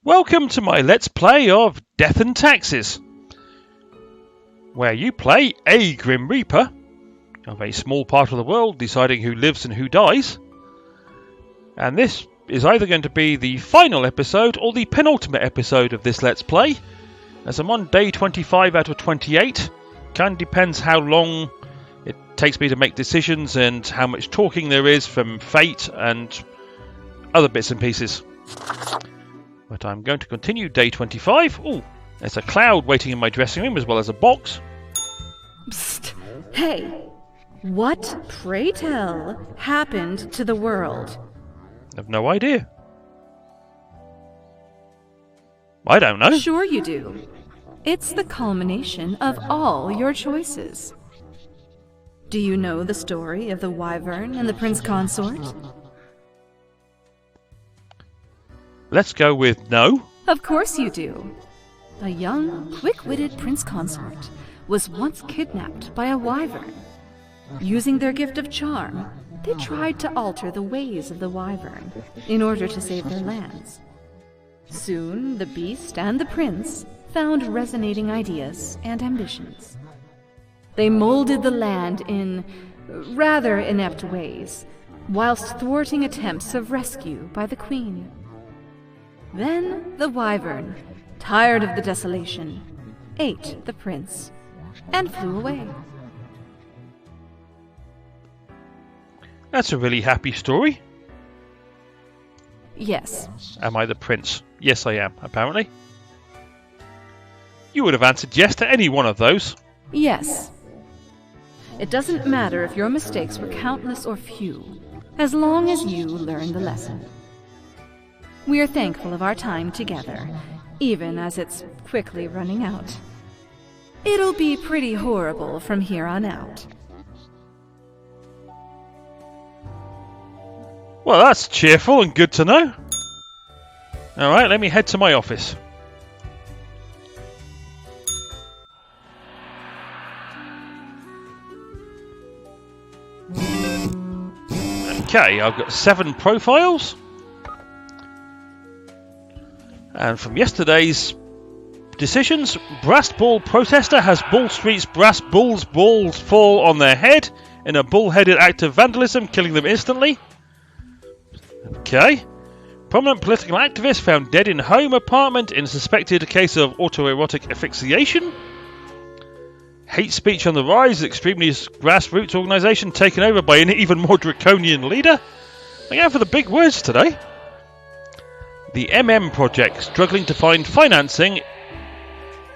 Welcome to my Let's Play of Death and Taxes, where you play a Grim Reaper of a small part of the world deciding who lives and who dies. And this is either going to be the final episode or the penultimate episode of this Let's Play, as I'm on day 25 out of 28. Kind of depends how long it takes me to make decisions and how much talking there is from fate and other bits and pieces. But I'm going to continue day 25. Oh, there's a cloud waiting in my dressing room as well as a box. Psst! Hey! What, pray tell, happened to the world? I've no idea. I don't know. Sure you do. It's the culmination of all your choices. Do you know the story of the Wyvern and the Prince Consort? Let's go with no. Of course you do. A young, quick-witted Prince Consort was once kidnapped by a Wyvern. Using their gift of charm, they tried to alter the ways of the Wyvern in order to save their lands. Soon, the beast and the prince found resonating ideas and ambitions. They molded the land in rather inept ways, whilst thwarting attempts of rescue by the Queen. Then the Wyvern, tired of the desolation, ate the prince and flew away. That's a really happy story. Yes. Am I the prince? Yes, I am, apparently. You would have answered yes to any one of those. Yes. It doesn't matter if your mistakes were countless or few, as long as you learn the lesson. We are thankful of our time together, even as it's quickly running out. It'll be pretty horrible from here on out. Well, that's cheerful and good to know. Alright, let me head to my office. Okay, I've got 7 profiles. And from yesterday's decisions, Brass Ball Protester has Ball Street's Brass Bull's balls fall on their head in a bull-headed act of vandalism, killing them instantly. Okay. Prominent political activist found dead in home apartment in suspected case of autoerotic asphyxiation. Hate speech on the rise, extremely grassroots organisation taken over by an even more draconian leader. I'm going for the big words today. The Project, struggling to find financing.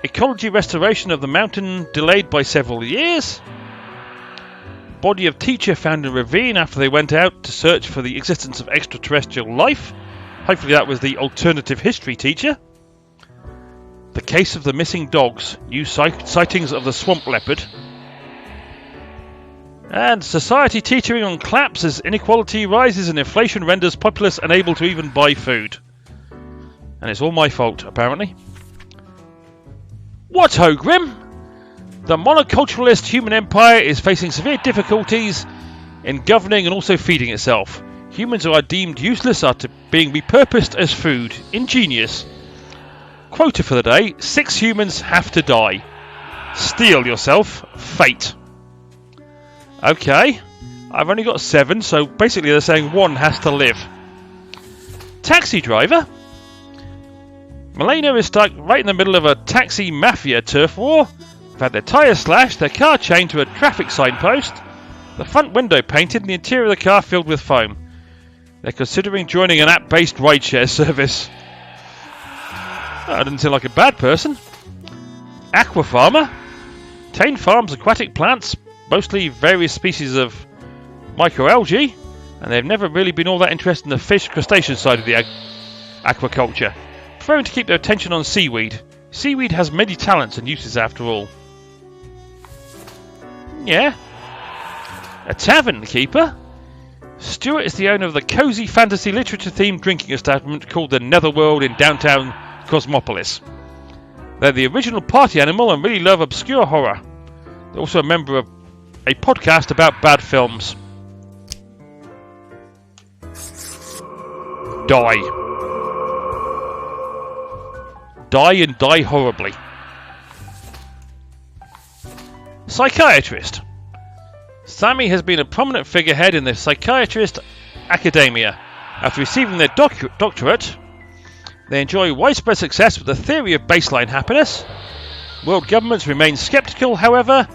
Ecology restoration of the mountain delayed by several years. Body of teacher found in a ravine after they went out to search for the existence of extraterrestrial life. Hopefully that was the alternative history teacher. The case of the missing dogs. New sightings of the swamp leopard. And society teetering on collapse as inequality rises and inflation renders populace unable to even buy food. And it's all my fault, apparently. What ho, Grim? The monoculturalist human empire is facing severe difficulties in governing and also feeding itself. Humans who are deemed useless are being repurposed as food. Ingenious. Quota for the day: 6 humans have to die. Steel yourself. Fate. Okay. I've only got 7, so basically they're saying 1 has to live. Taxi driver. Milena is stuck right in the middle of a taxi mafia turf war. They've had their tyres slashed, their car chained to a traffic signpost, the front window painted and the interior of the car filled with foam. They're considering joining an app-based rideshare service. Oh, I didn't seem like a bad person. Aqua farmer. Tane farms aquatic plants, mostly various species of microalgae, and they've never really been all that interested in the fish crustacean side of the aquaculture. Preferring to keep their attention on seaweed. Seaweed has many talents and uses after all. Yeah. A tavern keeper. Stuart is the owner of the cosy fantasy literature themed drinking establishment called the Netherworld in downtown Cosmopolis. They're the original party animal and really love obscure horror. They're also a member of a podcast about bad films. Die. die and die horribly. Psychiatrist. Sammy has been a prominent figurehead in the psychiatrist academia. After receiving their doctorate, they enjoy widespread success with the theory of baseline happiness. World governments remain skeptical, however.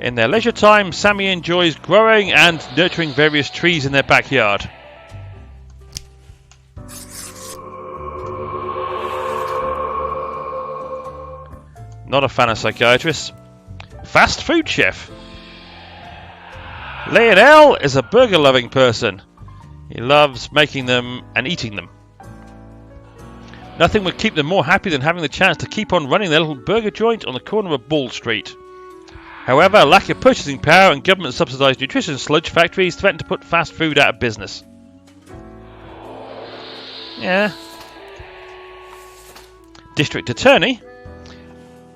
In their leisure time, Sammy enjoys growing and nurturing various trees in their backyard. Not a fan of psychiatrists. Fast food chef. Lionel is a burger-loving person. He loves making them and eating them. Nothing would keep them more happy than having the chance to keep on running their little burger joint on the corner of Ball Street. However, lack of purchasing power and government-subsidised nutrition sludge factories threaten to put fast food out of business. Yeah. District Attorney.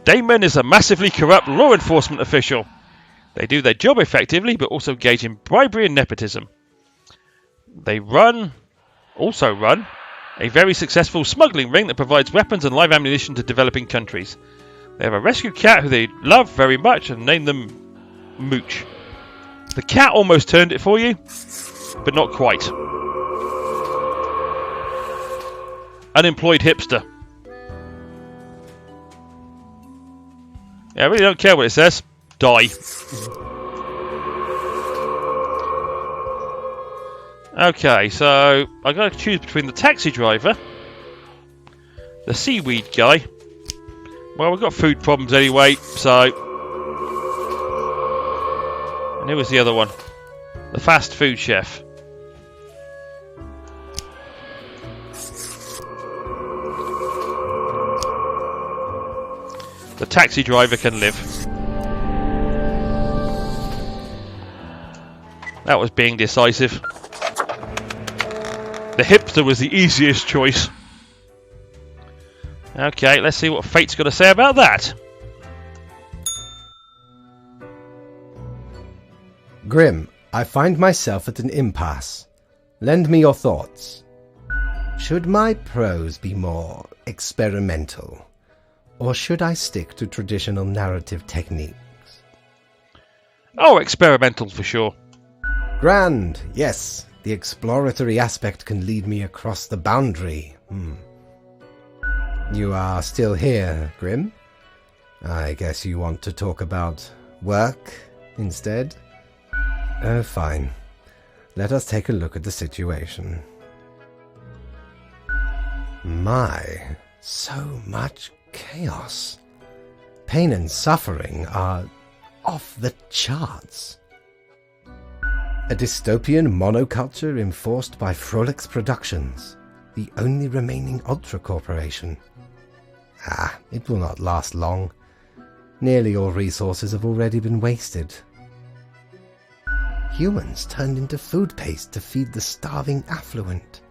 Damon is a massively corrupt law enforcement official. They do their job effectively, but also engage in bribery and nepotism. They also run, a very successful smuggling ring that provides weapons and live ammunition to developing countries. They have a rescue cat who they love very much and name them Mooch. The cat almost turned it for you, but not quite. Unemployed hipster. Yeah, I really don't care what it says. Die. Okay, so I've got to choose between the taxi driver, the seaweed guy. Well, we've got food problems anyway, so... And who was the other one? The fast food chef. The taxi driver can live. That was being decisive. The hipster was the easiest choice. Okay, let's see what Fate's got to say about that. Grim, I find myself at an impasse. Lend me your thoughts. Should my prose be more experimental, or should I stick to traditional narrative techniques? Oh, experimental for sure. Grand, yes. The exploratory aspect can lead me across the boundary. You are still here, Grim? I guess you want to talk about work instead? Oh, fine. Let us take a look at the situation. My, so much chaos. Pain and suffering are off the charts. A dystopian monoculture enforced by Frolix Productions, the only remaining Ultra Corporation. It will not last long. Nearly all resources have already been wasted. Humans turned into food paste to feed the starving affluent,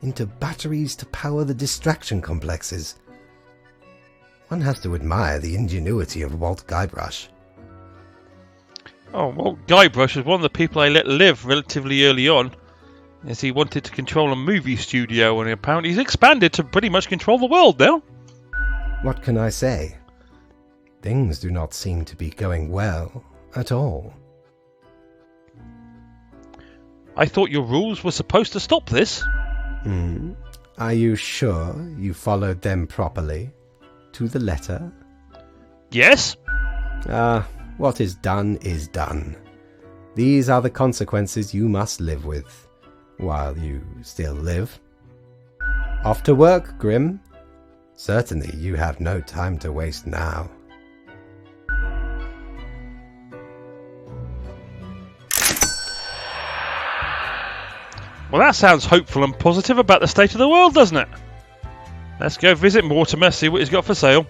into batteries to power the distraction complexes. One has to admire the ingenuity of Walt Guybrush. Oh, Walt Guybrush was one of the people I let live relatively early on, as he wanted to control a movie studio, and apparently he's expanded to pretty much control the world now. What can I say? Things do not seem to be going well at all. I thought your rules were supposed to stop this. Are you sure you followed them properly? To the letter? Yes. What is done is done. These are the consequences you must live with, while you still live. Off to work, Grim. Certainly you have no time to waste now. Well, that sounds hopeful and positive about the state of the world, doesn't it? Let's go visit Mortimer, see what he's got for sale.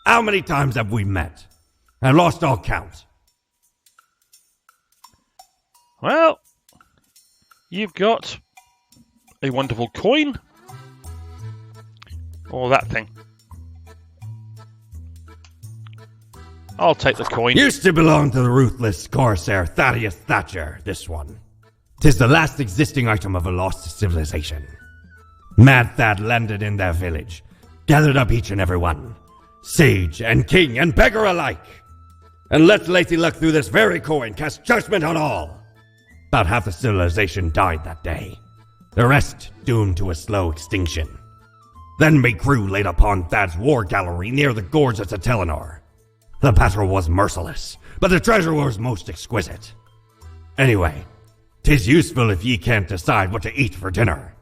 How many times have we met? I lost all count. Well, you've got a wonderful coin. Or that thing. I'll take the coin. Used to belong to the ruthless Corsair Thaddeus Thatcher, this one. 'Tis the last existing item of a lost civilization. Mad Thad landed in their village, gathered up each and every one, sage and king and beggar alike, and let Lady Luck through this very coin cast judgment on all. About half the civilization died that day, the rest doomed to a slow extinction. Then me crew laid upon Thad's war gallery near the gorge of Telenor. The battle was merciless, but the treasure was most exquisite. Anyway, 'tis useful if ye can't decide what to eat for dinner.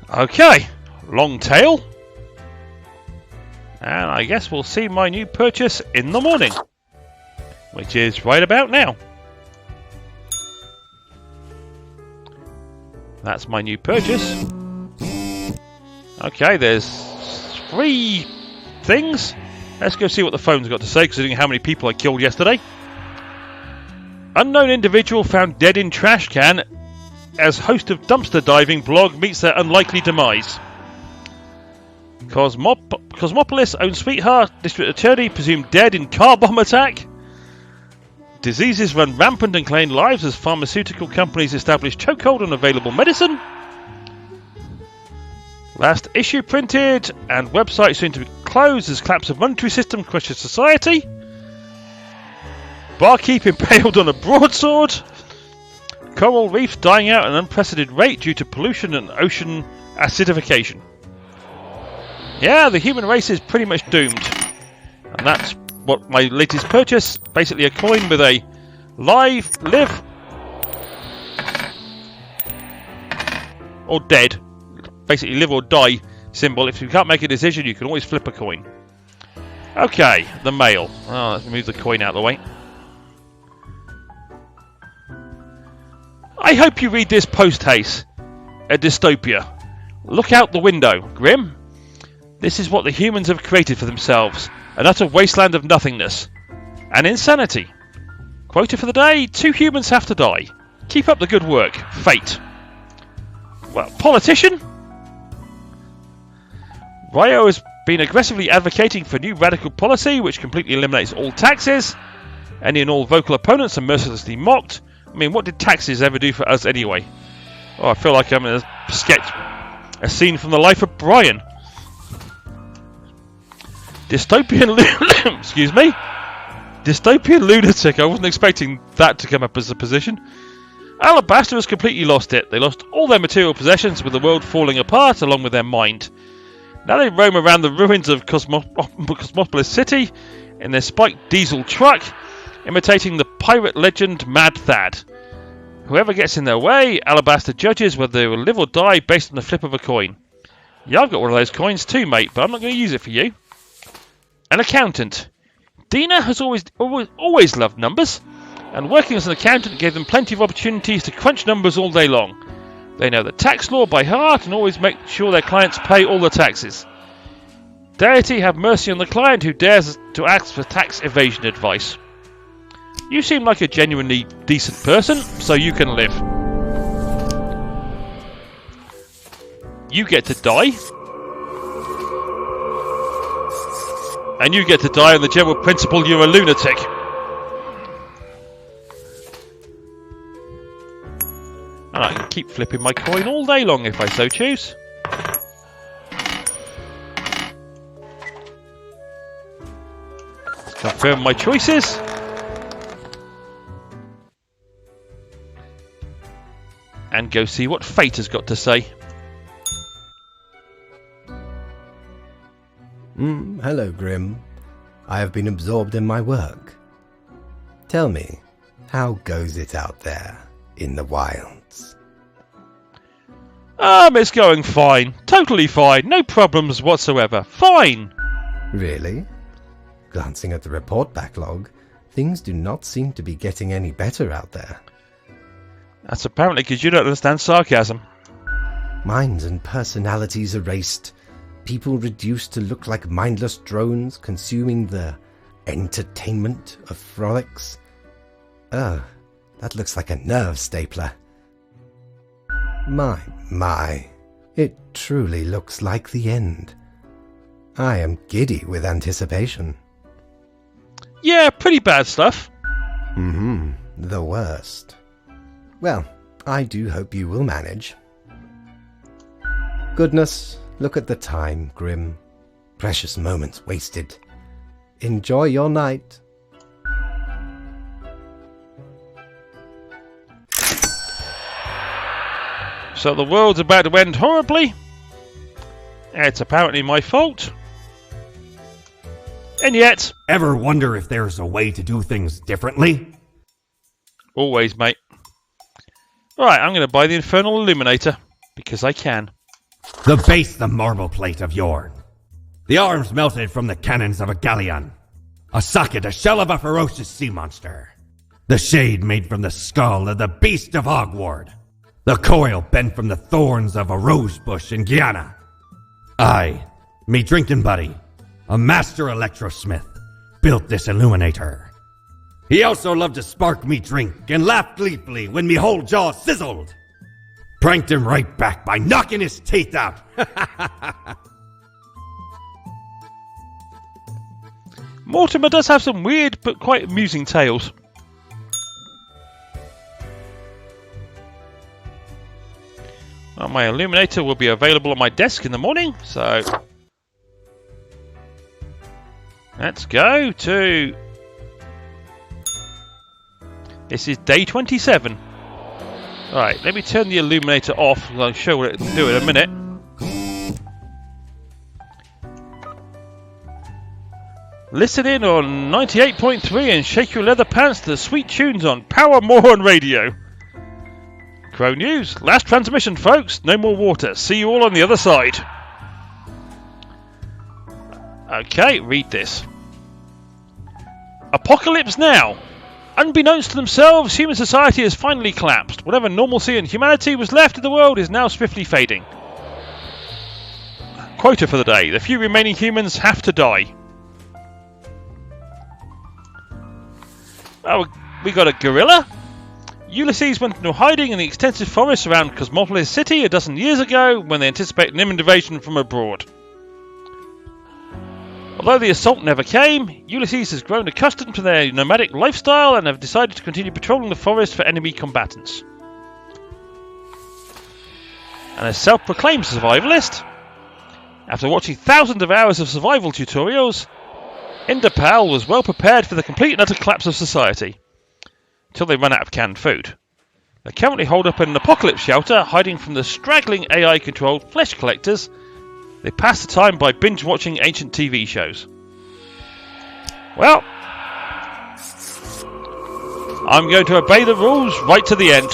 Okay, long tail. And I guess we'll see my new purchase in the morning, which is right about now. That's my new purchase. Okay, there's 3 things. Let's go see what the phone's got to say, considering how many people I killed yesterday. Unknown individual found dead in trash can as host of dumpster diving blog meets their unlikely demise. Cosmopolis own sweetheart, district attorney presumed dead in car bomb attack. Diseases run rampant and claim lives as pharmaceutical companies establish chokehold on available medicine. Last issue printed, and website soon to be closed as collapse of monetary system crushes society. Barkeep impaled on a broadsword. Coral reefs dying out at an unprecedented rate due to pollution and ocean acidification. Yeah, the human race is pretty much doomed. And that's what my latest purchase, basically a coin with a live, live, or dead, basically live or die symbol. If you can't make a decision, you can always flip a coin. Okay, the mail. Oh, let's move the coin out of the way. I hope you read this post-haste. A dystopia. Look out the window, Grim. This is what the humans have created for themselves. An utter wasteland of nothingness. And insanity. Quota for the day, 2 humans have to die. Keep up the good work. Fate. Well, politician? Rio has been aggressively advocating for new radical policy which completely eliminates all taxes. Any and all vocal opponents are mercilessly mocked. I mean, what did taxes ever do for us anyway? Oh, I feel like I'm in a sketch. A scene from the life of Brian. Dystopian excuse me. Dystopian lunatic. I wasn't expecting that to come up as a position. Alabaster has completely lost it. They lost all their material possessions with the world falling apart along with their mind. Now they roam around the ruins of Cosmopolis City in their spiked diesel truck, imitating the pirate legend Mad Thad. Whoever gets in their way, Alabaster judges whether they will live or die based on the flip of a coin. Yeah, I've got one of those coins too, mate, but I'm not going to use it for you. An accountant. Dina has always loved numbers, and working as an accountant gave them plenty of opportunities to crunch numbers all day long. They know the tax law by heart and always make sure their clients pay all the taxes. Deity, have mercy on the client who dares to ask for tax evasion advice. You seem like a genuinely decent person, so you can live. You get to die. And you get to die on the general principle you're a lunatic. And I can keep flipping my coin all day long if I so choose. Let's confirm my choices. And go see what fate has got to say. Hello, Grim. I have been absorbed in my work. Tell me, how goes it out there in the wilds? It's going fine. Totally fine. No problems whatsoever. Fine. Really? Glancing at the report backlog, things do not seem to be getting any better out there. That's apparently because you don't understand sarcasm. Minds and personalities erased. People reduced to look like mindless drones consuming the entertainment of frolics. Oh, that looks like a nerve stapler. My, it truly looks like the end. I am giddy with anticipation. Yeah, pretty bad stuff. The worst. Well, I do hope you will manage. Goodness, look at the time, Grim. Precious moments wasted. Enjoy your night. So the world's about to end horribly. It's apparently my fault. And yet... Ever wonder if there's a way to do things differently? Always, mate. Right, I'm going to buy the Infernal Illuminator. Because I can. The base, the marble plate of Yorn. The arms melted from the cannons of a galleon. A socket, a shell of a ferocious sea monster. The shade made from the skull of the beast of Hogward. The coil bent from the thorns of a rose bush in Guyana. I, me drinking buddy, a master electrosmith, built this illuminator. He also loved to spark me drink and laughed gleefully when me whole jaw sizzled. Pranked him right back by knocking his teeth out. Mortimer does have some weird but quite amusing tales. Well, my illuminator will be available on my desk in the morning, so let's go to... This is day 27. Right, let me turn the illuminator off and I'll show what it'll do in a minute. Listen in on 98.3 and shake your leather pants to the sweet tunes on Power Moron Radio. Crow News, last transmission folks, no more water, see you all on the other side. Okay, read this. Apocalypse now. Unbeknownst to themselves, human society has finally collapsed. Whatever normalcy and humanity was left in the world is now swiftly fading. Quota for the day, the few remaining humans have to die. Oh, we got a gorilla. Ulysses went into hiding in the extensive forests around Cosmopolis City a dozen years ago when they anticipate an invasion from abroad. Although the assault never came, Ulysses has grown accustomed to their nomadic lifestyle and have decided to continue patrolling the forest for enemy combatants. And a self-proclaimed survivalist, after watching thousands of hours of survival tutorials, Inderpal was well prepared for the complete and utter collapse of society. Until they run out of canned food. They currently hold up in an apocalypse shelter, hiding from the straggling AI-controlled flesh collectors. They pass the time by binge-watching ancient TV shows. Well, I'm going to obey the rules right to the end.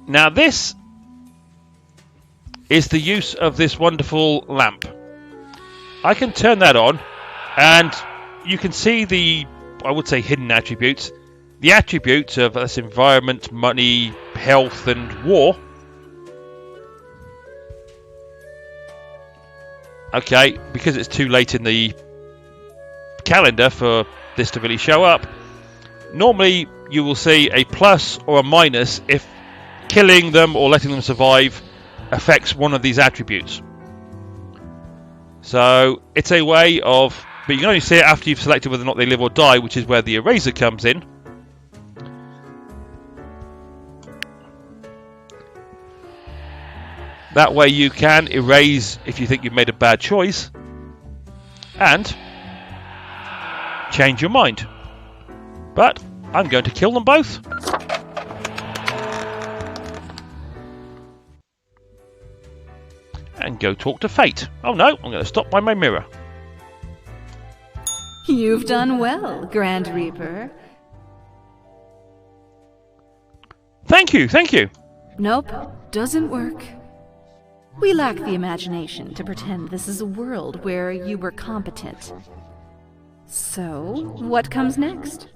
Now this is the use of this wonderful lamp. I can turn that on, and you can see the, I would say, hidden attributes. The attributes of this environment, money, health, and war. Okay, because it's too late in the calendar for this to really show up, normally you will see a plus or a minus if killing them or letting them survive affects one of these attributes. So it's a way of, but you can only see it after you've selected whether or not they live or die, which is where the eraser comes in. That way you can erase if you think you've made a bad choice and change your mind. But I'm going to kill them both. And go talk to Fate. Oh no, I'm going to stop by my mirror. You've done well, Grand Reaper. Thank you, thank you. Nope, doesn't work. We lack the imagination to pretend this is a world where you were competent. So, what comes next?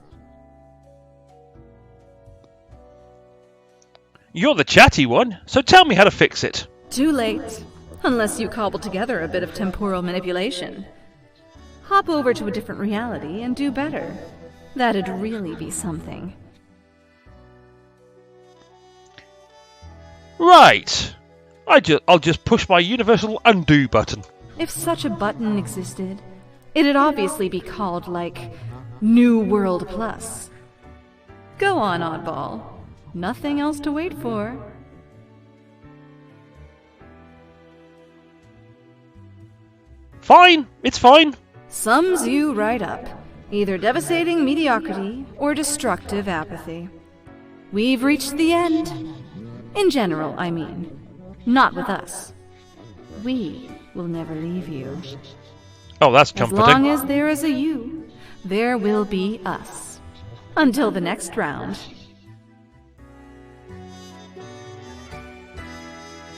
You're the chatty one, so tell me how to fix it. Too late. Unless you cobble together a bit of temporal manipulation. Hop over to a different reality and do better. That'd really be something. Right. I'll just push my universal undo button. If such a button existed, it'd obviously be called, like, New World Plus. Go on, oddball. Nothing else to wait for. Fine, it's fine. Sums you right up. Either devastating mediocrity or destructive apathy. We've reached the end. In general, I mean. Not with us. We will never leave you. Oh, that's As comforting. long as there is a you, there will be us. Until the next round.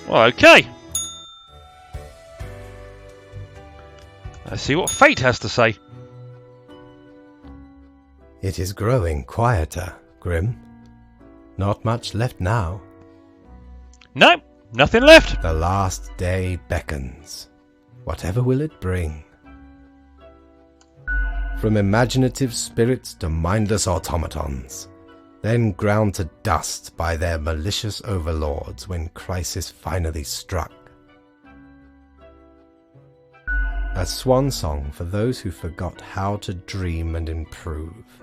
Well, okay. Let's see what fate has to say. It is growing quieter, Grim. Not much left now. No, nothing left. The last day beckons. Whatever will it bring? From imaginative spirits to mindless automatons, then ground to dust by their malicious overlords when crisis finally struck. A swan song for those who forgot how to dream and improve,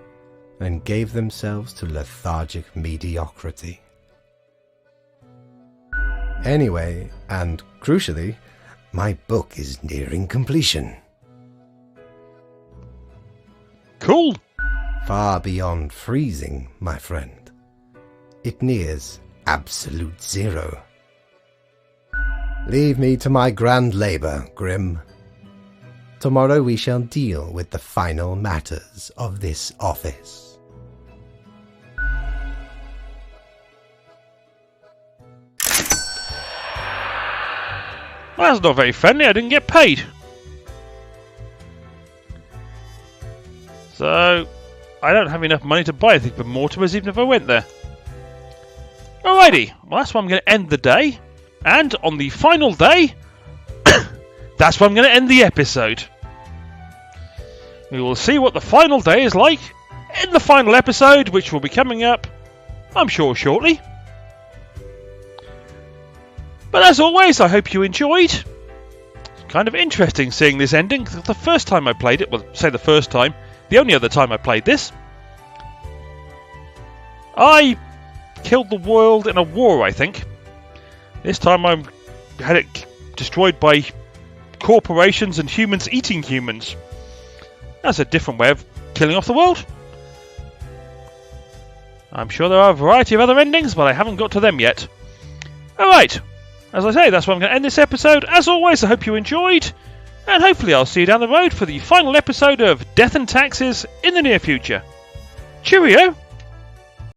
and gave themselves to lethargic mediocrity. Anyway, and crucially, my book is nearing completion. Cool. Far beyond freezing, my friend. It nears absolute zero. Leave me to my grand labour, Grim. Tomorrow we shall deal with the final matters of this office. Well, that's not very friendly. I didn't get paid. So, I don't have enough money to buy anything for Mortimer's even if I went there. Alrighty, well that's where I'm going to end the day. And on the final day, that's where I'm going to end the episode. We will see what the final day is like in the final episode, which will be coming up, I'm sure, shortly. But as always, I hope you enjoyed. It's kind of interesting seeing this ending. The first time I played it, well, say the first time, the only other time I played this, I killed the world in a war, I think. This time I had it destroyed by corporations and humans eating humans. That's a different way of killing off the world. I'm sure there are a variety of other endings, but I haven't got to them yet. Alright, as I say, that's where I'm going to end this episode. As always, I hope you enjoyed, and hopefully I'll see you down the road for the final episode of Death and Taxes in the near future. Cheerio!